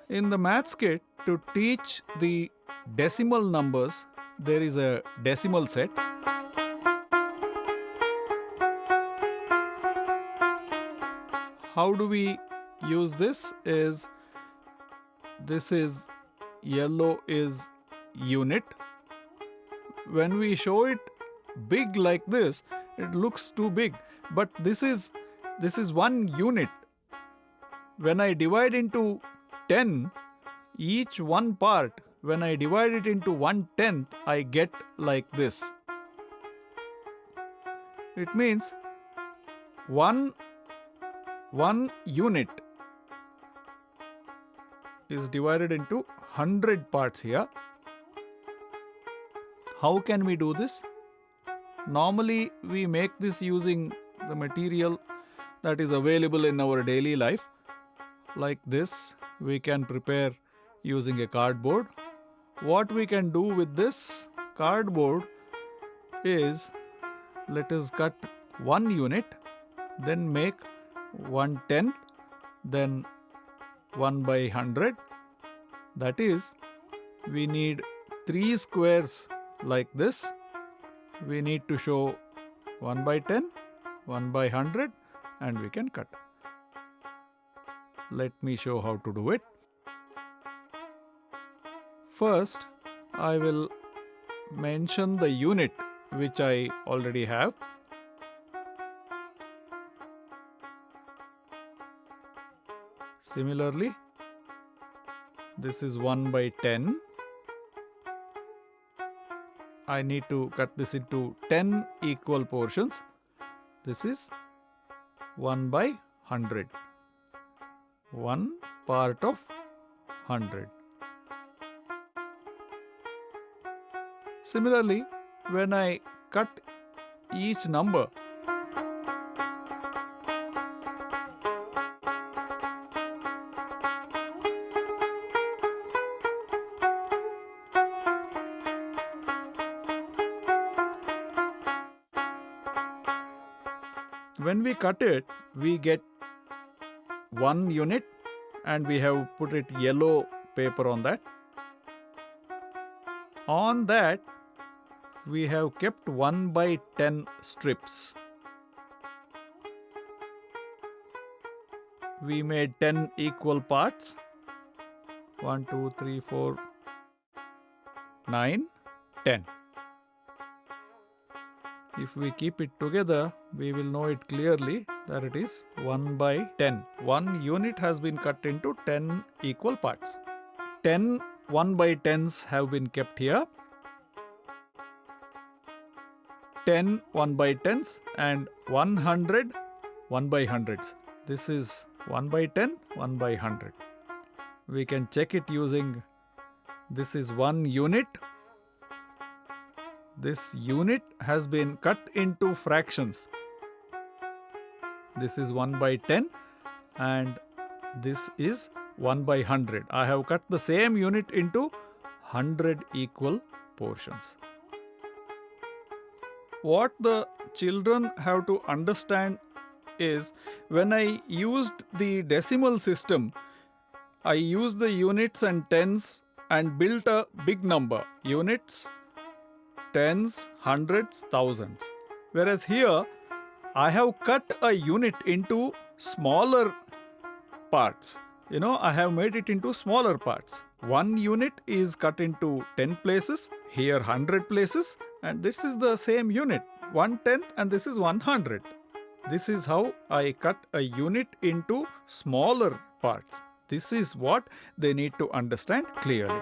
In the maths kit, to teach the decimal numbers, there is a decimal set. How do we use this? This is yellow is unit. When we show it big like this, it looks too big. But this is 1 unit. When I divide into 10, each one part, when I divide it into 1/10, I get like this. It means one unit is divided into 100 parts here. How can we do this? Normally, we make this using the material that is available in our daily life. Like this, we can prepare using a cardboard. What we can do with this cardboard is, let us cut 1 unit, then make 1/10, then 1/100. That is, we need 3 squares like this. We need to show 1/10, 1/100, and we can cut. Let me show how to do it. First, I will mention the unit which I already have. Similarly, this is 1/10. I need to cut this into 10 equal portions. This is 1/100. 1 part of 100. Similarly, when I cut each number, when we cut it, we get 1 unit, and we have put it yellow paper on that. On that, we have kept 1/10 strips. We made 10 equal parts. 1, 2, 3, 4, 9, 10. If we keep it together, we will know it clearly that it is 1/10. 1 unit has been cut into 10 equal parts. 10 1/10s have been kept here. 10 1/10s and 100 1/100s. This is 1/10, 1/100. We can check it using, this is 1 unit. This unit has been cut into fractions. This is 1/10 and this is 1/100. I have cut the same unit into 100 equal portions. What the children have to understand is, when I used the decimal system, I used the units and tens and built a big number. Units, tens, hundreds, thousands. Whereas here, I have cut a unit into smaller parts. I have made it into smaller parts. 1 unit is cut into 10 places, here 100 places, and this is the same unit, 1/10, and this is 100. This is how I cut a unit into smaller parts. This is what they need to understand clearly.